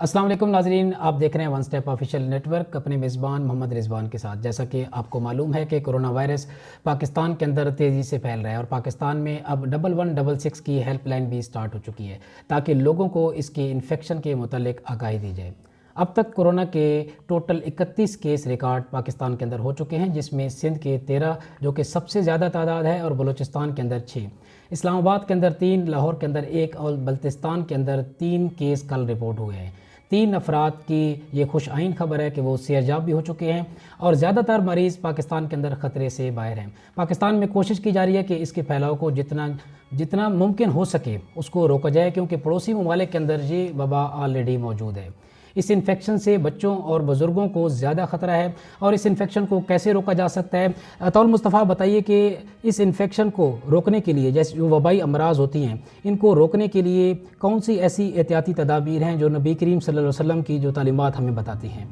السلام علیکم ناظرین، آپ دیکھ رہے ہیں one step official network اپنے میزبان محمد رضوان کے ساتھ۔ جیسا کہ آپ کو معلوم ہے کہ کرونا وائرس پاکستان کے اندر تیزی سے پھیل رہا ہے اور پاکستان میں اب 1166 کی ہیلپ لائن بھی سٹارٹ ہو چکی ہے تاکہ لوگوں کو اس کے انفیکشن کے متعلق آگاہی دی جائے۔ اب تک کرونا کے ٹوٹل 31 کیس ریکارڈ پاکستان کے اندر ہو چکے ہیں، جس میں سندھ کے 13 جو کہ سب سے زیادہ تعداد ہے، اور بلوچستان کے اندر 6، اسلام آباد کے اندر 3، لاہور کے اندر 1 اور بلتستان کے اندر 3 کیس کل رپورٹ ہوئے ہیں۔ 3 افراد کی یہ خوش آئین خبر ہے کہ وہ صحت یاب بھی ہو چکے ہیں اور زیادہ تر مریض پاکستان کے اندر خطرے سے باہر ہیں۔ پاکستان میں کوشش کی جا رہی ہے کہ اس کے پھیلاؤ کو جتنا ممکن ہو سکے اس کو روکا جائے، کیونکہ پڑوسی ممالک کے اندر یہ وبا آلریڈی موجود ہے۔ اس انفیکشن سے بچوں اور بزرگوں کو زیادہ خطرہ ہے، اور اس انفیکشن کو کیسے روکا جا سکتا ہے؟ اطول مصطفیٰ بتائیے کہ اس انفیکشن کو روکنے کے لیے، جیسے جو وبائی امراض ہوتی ہیں، ان کو روکنے کے لیے کون سی ایسی احتیاطی تدابیر ہیں جو نبی کریم صلی اللہ علیہ وسلم کی جو تعلیمات ہمیں بتاتی ہیں؟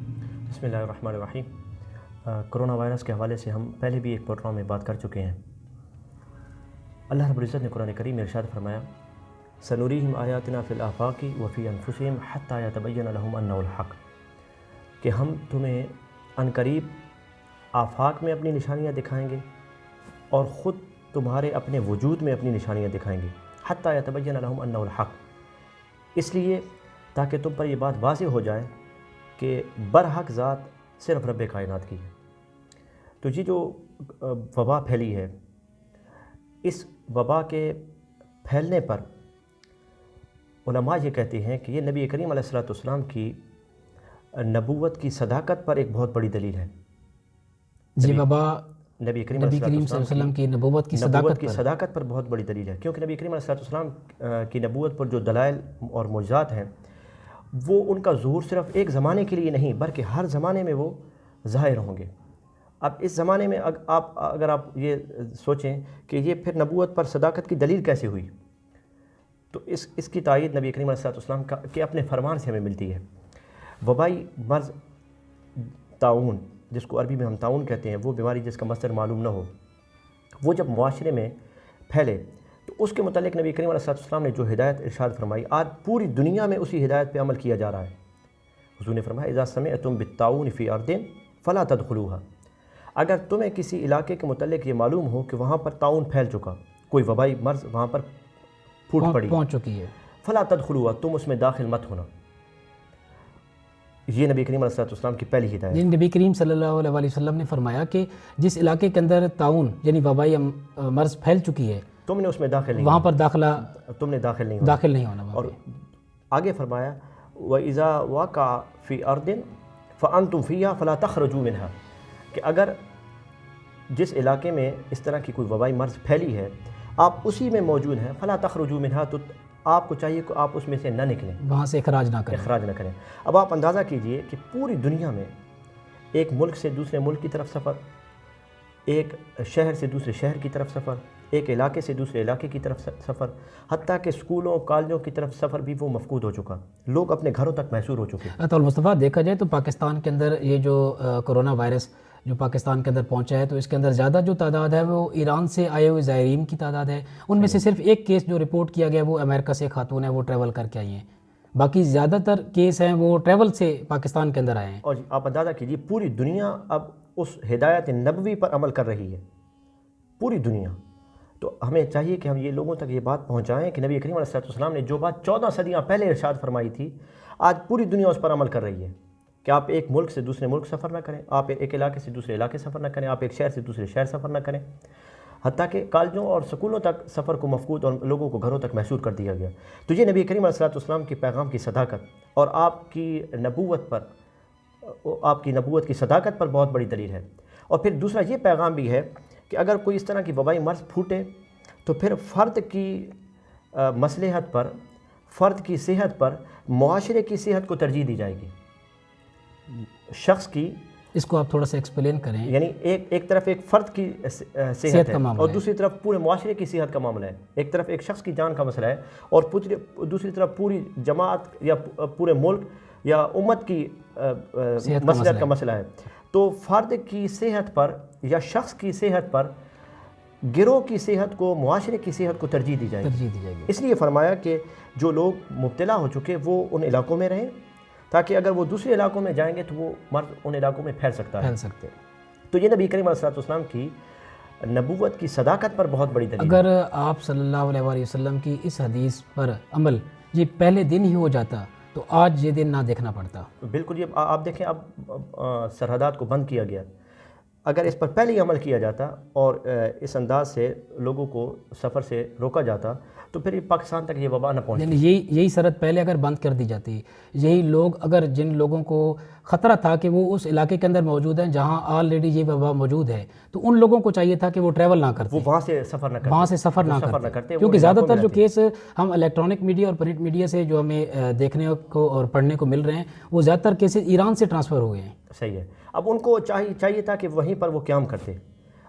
بسم اللہ الرحمن الرحیم۔ کرونا وائرس کے حوالے سے ہم پہلے بھی ایک پروگرام میں بات کر چکے ہیں۔ اللہ رب العزت نے قرآن کریم میں ارشاد فرمایا، سنوریہم آیاتنا فی الآفاق وفی انفسہم حتی یتبین لہم انہ الحق، کہ ہم تمہیں عنقریب آفاق میں اپنی نشانیاں دکھائیں گے اور خود تمہارے اپنے وجود میں اپنی نشانیاں دکھائیں گے، حتی یتبین لہم انہ الحق، اس لیے تاکہ تم پر یہ بات واضح ہو جائے کہ برحق ذات صرف رب کائنات کی ہے۔ تو یہ جو وبا پھیلی ہے، اس وبا کے پھیلنے پر علماء یہ کہتے ہیں کہ یہ نبی کریم علیہ السلام کی نبوت کی صداقت پر ایک بہت بڑی دلیل ہے۔ جی، وبا نبی کریم صلی اللہ علیہ وسلم کی نبوت کی صداقت پر بہت بڑی دلیل ہے، کیونکہ نبی کریم علیہ السلام کی نبوت پر جو دلائل اور معجزات ہیں، وہ ان کا ظہور صرف ایک زمانے کے لیے نہیں بلکہ ہر زمانے میں وہ ظاہر ہوں گے۔ اب اس زمانے میں اگر آپ یہ سوچیں کہ یہ پھر نبوت پر صداقت کی دلیل کیسے ہوئی، تو اس کی تائید نبی کریم علیہ السلام کے اپنے فرمان سے ہمیں ملتی ہے۔ وبائی مرض طاعون، جس کو عربی میں ہم طاعون کہتے ہیں، وہ بیماری جس کا مصدر معلوم نہ ہو، وہ جب معاشرے میں پھیلے تو اس کے متعلق نبی کریم علیہ السلام نے جو ہدایت ارشاد فرمائی، آج پوری دنیا میں اسی ہدایت پہ عمل کیا جا رہا ہے۔ حضور نے فرمایا، اذا سمعتم بالطاعون فی ارض فلا تدخلوها، اگر تمہیں کسی علاقے کے متعلق یہ معلوم ہو کہ وہاں پر طاعون پھیل چکا، کوئی وبائی مرض وہاں پر پہنچ چکی ہے، فلا تدخلوها، تم اس میں داخل مت ہونا۔ یہ نبی کریم علیہ السلام کی پہلی ہدایت ہے۔ نبی کریم صلی اللہ علیہ وسلم نے فرمایا کہ جس علاقے کے اندر طاعون یعنی وبائی مرض پھیل چکی ہے، تم نے اس میں داخل نہیں وہاں پر تم نے داخل نہیں ہونا۔ اور آگے فرمایا، وَإِذَا وَقَعَ فِي أَرْضٍ فَأَنْتُمْ فِيهَا فَلَا تَخْرُجُوا مِنْهَا، کہ اگر جس علاقے میں اس طرح کی کوئی وبائی مرض پھیلی ہے، آپ اسی میں موجود ہیں، فَلَا تَخْرُجُوا مِنْهَا، تو آپ کو چاہیے کہ آپ اس میں سے نہ نکلیں، وہاں سے اخراج نہ کریں۔ اب آپ اندازہ کیجئے کہ پوری دنیا میں ایک ملک سے دوسرے ملک کی طرف سفر، ایک شہر سے دوسرے شہر کی طرف سفر، ایک علاقے سے دوسرے علاقے کی طرف سفر، حتیٰ کہ اسکولوں کالجوں کی طرف سفر بھی وہ مفقود ہو چکا، لوگ اپنے گھروں تک محصور ہو چکے۔ اطول مصطفیٰ، دیکھا جائے تو پاکستان کے اندر یہ جو کرونا وائرس جو پاکستان کے اندر پہنچا ہے، تو اس کے اندر زیادہ جو تعداد ہے وہ ایران سے آئے ہوئے زائرین کی تعداد ہے۔ ان میں سے صرف ایک کیس جو رپورٹ کیا گیا وہ امریکہ سے خاتون ہے، وہ ٹریول کر کے آئی ہیں، باقی زیادہ تر کیس ہیں وہ ٹریول سے پاکستان کے اندر آئے ہیں۔ اور آپ اندازہ کیجیے، پوری دنیا اب اس ہدایت نبوی پر عمل کر رہی ہے، پوری دنیا۔ تو ہمیں چاہیے کہ ہم یہ لوگوں تک یہ بات پہنچائیں کہ نبی کریم علیہ السلام نے جو بات 14 صدیاں پہلے ارشاد فرمائی تھی، آج پوری دنیا اس پر عمل کر رہی ہے، کہ آپ ایک ملک سے دوسرے ملک سفر نہ کریں، آپ ایک علاقے سے دوسرے علاقے سفر نہ کریں، آپ ایک شہر سے دوسرے شہر سفر نہ کریں، حتیٰ کہ کالجوں اور سکولوں تک سفر کو مفقود اور لوگوں کو گھروں تک محصور کر دیا گیا۔ تو یہ نبی کریم علیہ السلام کے پیغام کی صداقت اور آپ کی نبوت کی صداقت پر بہت بڑی دلیل ہے۔ اور پھر دوسرا یہ پیغام بھی ہے کہ اگر کوئی اس طرح کی وبائی مرض پھوٹے تو پھر فرد کی مصلحت پر، فرد کی صحت پر معاشرے کی صحت کو ترجیح دی جائے گی۔ شخص کی، اس کو آپ تھوڑا سا ایکسپلین کریں۔ یعنی ایک طرف ایک فرد کی صحت ہے اور دوسری طرف پورے معاشرے کی صحت کا معاملہ ہے۔ ایک طرف ایک شخص کی جان کا مسئلہ ہے اور دوسری طرف پوری جماعت یا پورے ملک یا امت کی مصلحت کا مسئلہ ہے۔ تو فرد کی صحت پر یا شخص کی صحت پر گروہ کی صحت کو، معاشرے کی صحت کو ترجیح دی جائے گی۔ اس لیے فرمایا کہ جو لوگ مبتلا ہو چکے وہ ان علاقوں میں رہیں تاکہ اگر وہ دوسرے علاقوں میں جائیں گے تو وہ مرض ان علاقوں میں پھیل سکتا ہے. پھیل سکتے. تو یہ نبی کریم علیہ السلام کی نبوت کی صداقت پر بہت بڑی دلیل. اگر آپ صلی اللہ علیہ وآلہ وسلم کی اس حدیث پر عمل یہ پہلے دن ہی ہو جاتا تو آج یہ دن نہ دیکھنا پڑتا. بالکل. یہ آپ دیکھیں اب سرحدات کو بند کیا گیا. اگر اس پر پہلے ہی عمل کیا جاتا اور اس انداز سے لوگوں کو سفر سے روکا جاتا تو پھر پاکستان تک یہ وبا نہ پہنچتی. یعنی یہی سرحد پہلے اگر بند کر دی جاتی, یہی لوگ اگر جن لوگوں کو خطرہ تھا کہ وہ اس علاقے کے اندر موجود ہیں جہاں آلریڈی یہ وبا موجود ہے, تو ان لوگوں کو چاہیے تھا کہ وہ ٹریول نہ کرتے, وہ وہاں سے سفر نہ کرتے, وہاں سے سفر نہ کرتے. کیونکہ زیادہ تر جو کیس ہم الیکٹرانک میڈیا اور پرنٹ میڈیا سے جو ہمیں دیکھنے کو اور پڑھنے کو مل رہے ہیں وہ زیادہ تر کیسز ایران سے ٹرانسفر ہوئے ہیں. صحیح ہے. اب ان کو چاہیے تھا کہ وہیں پر وہ قیام کرتے.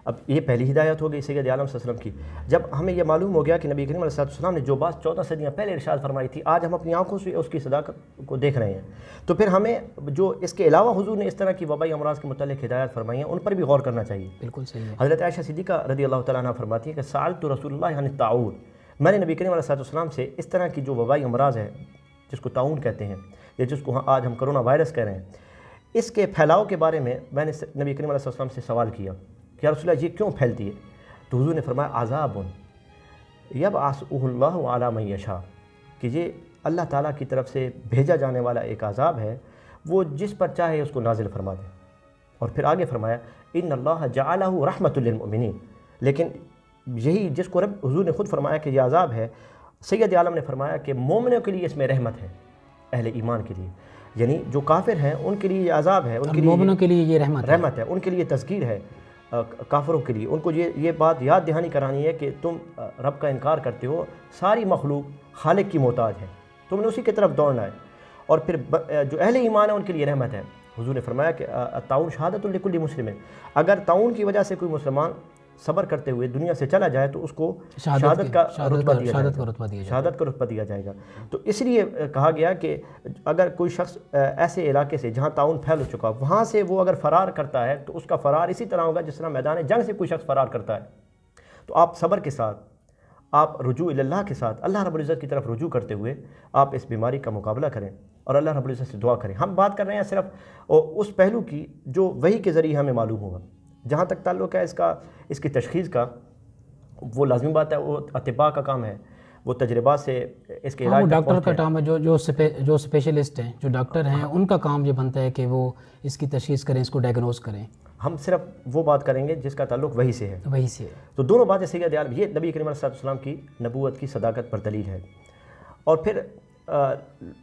اب یہ پہلی ہدایت ہو گئی سید عالم صلی اللہ علیہ وسلم کی. جب ہمیں یہ معلوم ہو گیا کہ نبی کریم علیہ السلام نے جو بات 14 صدیاں پہلے ارشاد فرمائی تھی, آج ہم اپنی آنکھوں سے اس کی صداقت کو دیکھ رہے ہیں, تو پھر ہمیں جو اس کے علاوہ حضور نے اس طرح کی وبائی امراض کے متعلق ہدایات فرمائی ہیں ان پر بھی غور کرنا چاہیے. بالکل صحیح ہے. حضرت عائشہ صدیقہ رضی اللہ تعالیٰ عنہ فرماتی ہے کہ سألت رسول اللہ عن الطاعون, میں نے نبی کریم علیہ السلام سے اس طرح کی جو وبائی امراض ہے جس کو طاعون کہتے ہیں یا جس کو آج ہم کرونا وائرس کہہ رہے ہیں, اس کے پھیلاؤ کے بارے میں نے نبی کریم علیہ السلام سے سوال کیا کہ یا رسول اللہ یہ کیوں پھیلتی ہے؟ تو حضور نے فرمایا عذاب یبعثہ اللہ علی من یشاء, کہ یہ اللہ تعالیٰ کی طرف سے بھیجا جانے والا ایک عذاب ہے, وہ جس پر چاہے اس کو نازل فرما دے. اور پھر آگے فرمایا ان اللہ جعلہ رحمۃ للمؤمنین, لیکن یہی جس کو حضور نے خود فرمایا کہ یہ عذاب ہے, سید عالم نے فرمایا کہ مومنوں کے لیے اس میں رحمت ہے, اہل ایمان کے لیے, یعنی جو کافر ہیں ان کے لیے یہ عذاب ہے, ان کے لیے مومنوں کے لیے یہ رحمت ہے, ان کے لیے تذکیر ہے. کافروں کے لیے ان کو یہ بات یاد دہانی کرانی ہے کہ تم رب کا انکار کرتے ہو, ساری مخلوق خالق کی محتاج ہے, تم نے اسی کی طرف دوڑنا ہے. اور پھر جو اہل ایمان ہے ان کے لیے رحمت ہے. حضور نے فرمایا کہ طاعون شہادت لکل مسلم, اگر طاعون کی وجہ سے کوئی مسلمان صبر کرتے ہوئے دنیا سے چلا جائے تو اس کو شہادت کا رتبہ دیا جائے گا. تو اس لیے کہا گیا کہ اگر کوئی شخص ایسے علاقے سے جہاں طاعون پھیل چکا وہاں سے وہ اگر فرار کرتا ہے تو اس کا فرار اسی طرح ہوگا جس طرح میدان جنگ سے کوئی شخص فرار کرتا ہے. تو آپ صبر کے ساتھ, آپ رجوع اللہ کے ساتھ اللہ رب العزت کی طرف رجوع کرتے ہوئے آپ اس بیماری کا مقابلہ کریں اور اللہ رب العزت سے دعا کریں. ہم بات کر رہے ہیں صرف اس پہلو کی جو وحی کے ذریعے ہمیں معلوم ہوگا. جہاں تک تعلق ہے اس کی تشخیص کا, وہ لازمی بات ہے, وہ اطباء کا کام ہے, وہ تجربات سے اس کے علاج. وہ ڈاکٹر کا کام ہے, جو اسپیشلسٹ ہیں, جو ڈاکٹر ہیں, ان کا کام یہ بنتا ہے کہ وہ اس کی تشخیص کریں, اس کو ڈائگنوز کریں. ہم صرف وہ بات کریں گے جس کا تعلق وحی سے ہے. وحی سے. تو دونوں باتیں سید عالم, یہ نبی کریم علیہ السلام کی نبوت کی صداقت پر دلیل ہے. اور پھر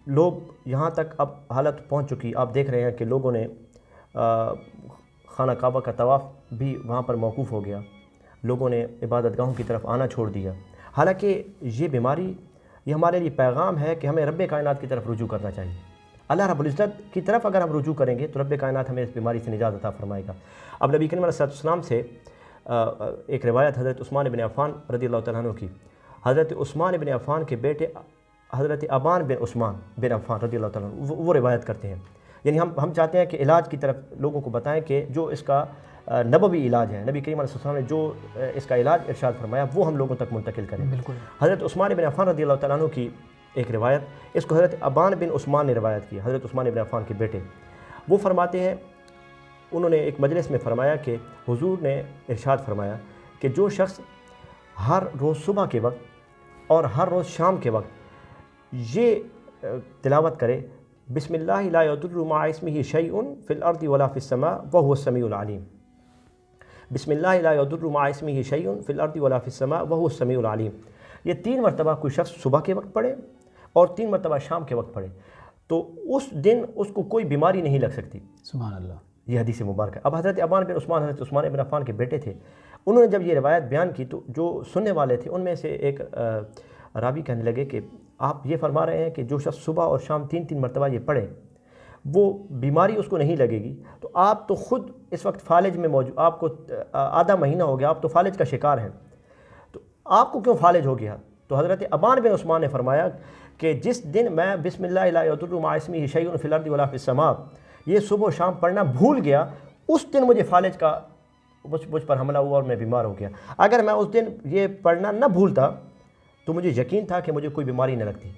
لوگ یہاں تک اب حالت پہنچ چکی, آپ دیکھ رہے ہیں کہ لوگوں نے خانہ کعبہ کا طواف بھی وہاں پر موقوف ہو گیا, لوگوں نے عبادت گاہوں کی طرف آنا چھوڑ دیا. حالانکہ یہ بیماری یہ ہمارے لیے پیغام ہے کہ ہمیں رب کائنات کی طرف رجوع کرنا چاہیے. اللہ رب العزت کی طرف اگر ہم رجوع کریں گے تو رب کائنات ہمیں اس بیماری سے نجات عطا فرمائے گا. اب نبی کریم علیہ السلام سے ایک روایت حضرت عثمان بن عفان رضی اللہ تعالیٰ عنہ کی, حضرت عثمان بن عفان کے بیٹے حضرت ابان بن عثمان بن عفان رضی اللہ تعالیٰ عنہ وہ روایت کرتے ہیں. یعنی ہم چاہتے ہیں کہ علاج کی طرف لوگوں کو بتائیں کہ جو اس کا نبوی علاج ہے, نبی کریم علیہ السلام نے جو اس کا علاج ارشاد فرمایا وہ ہم لوگوں تک منتقل کریں. بالکل. حضرت عثمان بن عفان رضی اللہ تعالیٰ عنہ کی ایک روایت, اس کو حضرت ابان بن عثمان نے روایت کی, حضرت عثمان بن عفان کے بیٹے. وہ فرماتے ہیں, انہوں نے ایک مجلس میں فرمایا کہ حضور نے ارشاد فرمایا کہ جو شخص ہر روز صبح کے وقت اور ہر روز شام کے وقت یہ تلاوت کرے, بسم اللہ لا یضر مع اسمہ شیء فی الارض ولا فی السماء وهو السمیع العلیم. بسم اللہ لا یضر مع اسمہ شیء فی الارض ولا فی السماء وهو السمیع العلیم. یہ 3 مرتبہ کوئی شخص صبح کے وقت پڑھے اور 3 مرتبہ شام کے وقت پڑھے تو اس دن اس کو کوئی بیماری نہیں لگ سکتی. سبحان اللہ. یہ حدیث مبارک ہے. اب حضرت ابان بن عثمان حضرت عثمان بن عفان کے بیٹے تھے, انہوں نے جب یہ روایت بیان کی تو جو سننے والے تھے ان میں سے ایک راوی کہنے لگے کہ آپ یہ فرما رہے ہیں کہ جو شخص صبح اور شام 3 مرتبہ یہ پڑھے وہ بیماری اس کو نہیں لگے گی, تو آپ تو خود اس وقت فالج میں موجود, آپ کو آدھا مہینہ ہو گیا, آپ تو فالج کا شکار ہیں, تو آپ کو کیوں فالج ہو گیا؟ تو حضرت ابان بن عثمان نے فرمایا کہ جس دن میں بسم اللہ لا یضر مع اسمہ شیء فی الارض ولا فی السماء یہ صبح و شام پڑھنا بھول گیا, اس دن مجھے فالج کا مجھ پر حملہ ہوا اور میں بیمار ہو گیا. اگر میں اس دن یہ پڑھنا نہ بھولتا تو مجھے یقین تھا کہ مجھے کوئی بیماری نہ لگتی.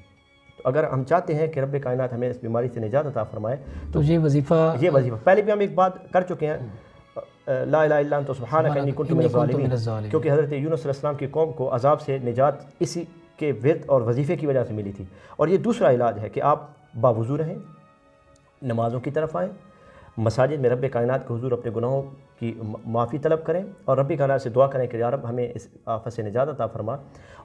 تو اگر ہم چاہتے ہیں کہ رب کائنات ہمیں اس بیماری سے نجات عطا فرمائے تو یہ وظیفہ پہلے بھی ہم ایک بات کر چکے ہیں، لا الہ الا انت سبحانک انی کنت من الظالمین، کیونکہ حضرت یونس علیہ السلام کی قوم کو عذاب سے نجات اسی کے ورد اور وظیفے کی وجہ سے ملی تھی۔ اور یہ دوسرا علاج ہے کہ آپ باوضو رہیں، نمازوں کی طرف آئیں، مساجد میں رب کائنات کے حضور اپنے گناہوں کی معافی طلب کریں اور رب کائنات سے دعا کریں کہ یا رب ہمیں اس آفت سے نجات عطا فرما،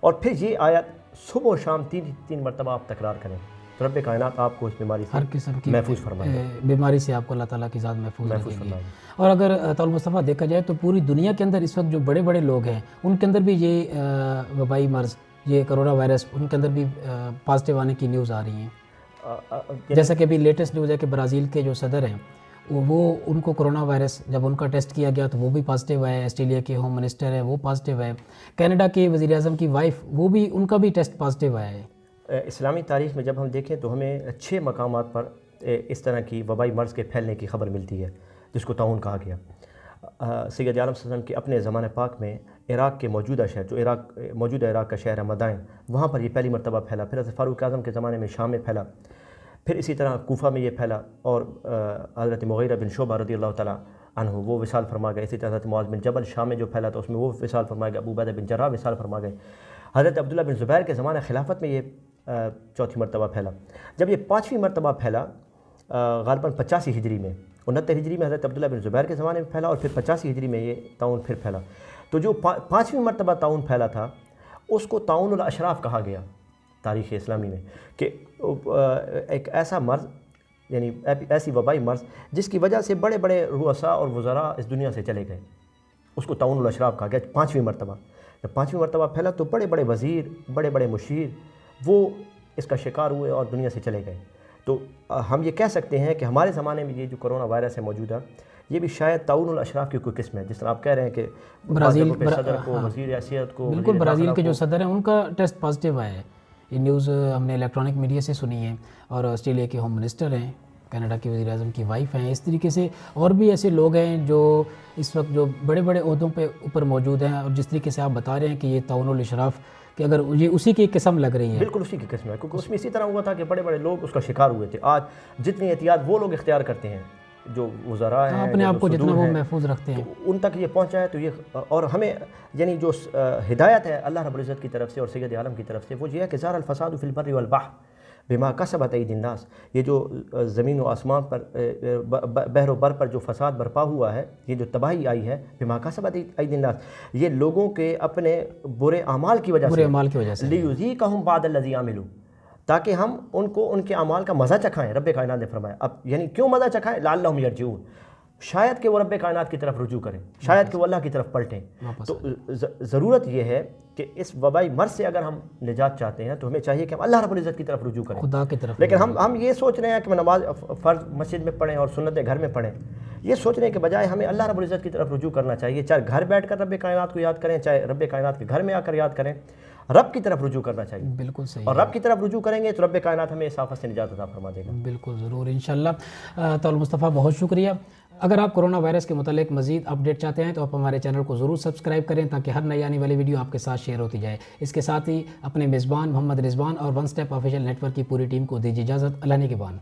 اور پھر یہ آیت صبح و شام تین مرتبہ آپ تکرار کریں تو رب کائنات آپ کو اس بیماری سے ہر قسم کی محفوظ فرمائے، بیماری سے آپ کو اللہ تعالیٰ کی ذات محفوظ رکھے گی۔ فرمائے۔ اور اگر طال مصطفیٰ دیکھا جائے تو پوری دنیا کے اندر اس وقت جو بڑے بڑے لوگ ہیں ان کے اندر بھی یہ وبائی مرض، یہ کرونا وائرس، ان کے اندر بھی پازیٹیو آنے کی نیوز آ رہی ہیں، جیسا کہ ابھی لیٹسٹ نیوز ہے کہ برازیل کے جو صدر ہیں وہ ان کو کرونا وائرس جب ان کا ٹیسٹ کیا گیا تو وہ بھی پازیٹیو ہے، آسٹریلیا کے ہوم منسٹر ہے وہ پازیٹیو ہے، کینیڈا کے وزیر اعظم کی وائف وہ بھی ان کا بھی ٹیسٹ پازیٹیو آیا ہے۔ اسلامی تاریخ میں جب ہم دیکھیں تو ہمیں 6 مقامات پر اس طرح کی وبائی مرض کے پھیلنے کی خبر ملتی ہے جس کو طاعون کہا گیا۔ سید عالم صلی اللہ علیہ وسلم کے اپنے زمانہ پاک میں عراق کے موجودہ شہر، جو موجودہ عراق کا شہر ہے مدائن، وہاں پر یہ پہلی مرتبہ پھیلا، پھر حضرت فاروق اعظم کے زمانے میں شام میں پھیلا، پھر اسی طرح کوفہ میں یہ پھیلا، اور حضرت مغیرہ بن شعبہ رضی اللہ تعالیٰ عنہ وہ وصال فرما گئے، اسی طرح حضرت معاذ بن جبل شام میں جو پھیلا تھا اس میں وہ وصال فرما گئے، ابو عبیدہ بن جراح وصال فرما گئے، حضرت عبداللہ بن زبیر کے زمانہ خلافت میں یہ چوتھی مرتبہ پھیلا۔ جب یہ 5ویں مرتبہ پھیلا غالباً 85 ہجری میں، 69 ہجری میں حضرت عبداللہ بن زبیر کے زمانے میں پھیلا، اور پھر 85 ہجری میں یہ طاعون پھر پھیلا۔ تو جو 5ویں مرتبہ طاعون پھیلا تھا اس کو طاعون الاشراف کہا گیا تاریخ اسلامی میں، کہ ایک ایسا مرض، یعنی ایسی وبائی مرض جس کی وجہ سے بڑے بڑے رؤساء اور وزراء اس دنیا سے چلے گئے، اس کو طاعون الاشراف کہا گیا 5ویں مرتبہ۔ جب 5ویں مرتبہ پھیلا تو بڑے بڑے وزیر، بڑے بڑے مشیر وہ اس کا شکار ہوئے اور دنیا سے چلے گئے۔ تو ہم یہ کہہ سکتے ہیں کہ ہمارے زمانے میں یہ جو کرونا وائرس ہے موجودہ، یہ بھی شاید طاعون الاشراف کی کوئی قسم ہے، جس طرح آپ کہہ رہے ہیں کہ برازیل صدر کو، وزیر اعظم کو، بالکل برازیل کے جو صدر ہیں ان کا ٹیسٹ پازیٹیو آیا ہے۔ یہ نیوز ہم نے الیکٹرانک میڈیا سے سنی ہے، اور آسٹریلیا کے ہوم منسٹر ہیں، کینیڈا کے وزیر اعظم کی وائف ہیں، اس طریقے سے اور بھی ایسے لوگ ہیں جو اس وقت جو بڑے بڑے عہدوں پہ اوپر موجود ہیں، اور جس طریقے سے آپ بتا رہے ہیں کہ یہ طاعون الاشراف کہ اگر یہ اسی کی قسم لگ رہی ہے، بالکل اسی کی قسم ہے، کیونکہ اس میں اسی طرح ہوا تھا کہ بڑے بڑے لوگ اس کا شکار ہوئے تھے۔ آج جتنی احتیاط وہ لوگ اختیار کرتے ہیں جو وزراء ہیں، اپنے آپ کو جتنا وہ محفوظ رکھتے ہیں، ان تک یہ پہنچا ہے، تو یہ اور ہمیں یعنی جو ہدایت ہے اللہ رب العزت کی طرف سے اور سید عالم کی طرف سے وہ یہ ہے کہ ظہر الفساد فی البر والبحر بما کسبت ایدی الناس، یہ جو زمین و آسمان پر بحر و بر پر جو فساد برپا ہوا ہے، یہ جو تباہی آئی ہے، بما کسبت ایدی الناس، یہ لوگوں کے اپنے برے اعمال کی وجہ سے، لیذیقہم بعض الذی عملوا، تاکہ ہم ان کو ان کے اعمال کا مزہ چکھائیں۔ رب کائنات نے فرمایا، اب یعنی کیوں مزہ چکھائیں؟ لعلہم یرجعون، شاید کہ وہ رب کائنات کی طرف رجوع کریں، شاید کہ وہ اللہ کی طرف پلٹیں۔ تو ضرورت یہ ہے کہ اس وبائی مرض سے اگر ہم نجات چاہتے ہیں تو ہمیں چاہیے کہ ہم اللہ رب العزت کی طرف رجوع کریں، خدا کی طرف۔ لیکن ہم یہ سوچ رہے ہیں کہ نماز فرض مسجد میں پڑھیں اور سنتیں گھر میں پڑھیں، یہ سوچنے کے بجائے ہمیں اللہ رب العزت کی طرف رجوع کرنا چاہیے، چاہے گھر بیٹھ کر رب کائنات کو یاد کریں، چاہے رب کائنات کے گھر میں آ کر یاد کریں، رب کی طرف رجوع کرنا چاہیے۔ بالکل صحیح، اور رب کی طرف رجوع کریں گے تو رب کائنات ہمیں اس آفت سے نجات عطا فرما دے گا۔ بالکل ضرور، انشاءاللہ۔ طاعون مصطفیٰ بہت شکریہ۔ اگر آپ کرونا وائرس کے متعلق مزید اپڈیٹ چاہتے ہیں تو آپ ہمارے چینل کو ضرور سبسکرائب کریں تاکہ ہر نئی آنے والی ویڈیو آپ کے ساتھ شیئر ہوتی جائے۔ اس کے ساتھ ہی اپنے میزبان محمد رضوان اور one step official network کی پوری ٹیم کو دیجیے اجازت۔ اللہ نے کے بان۔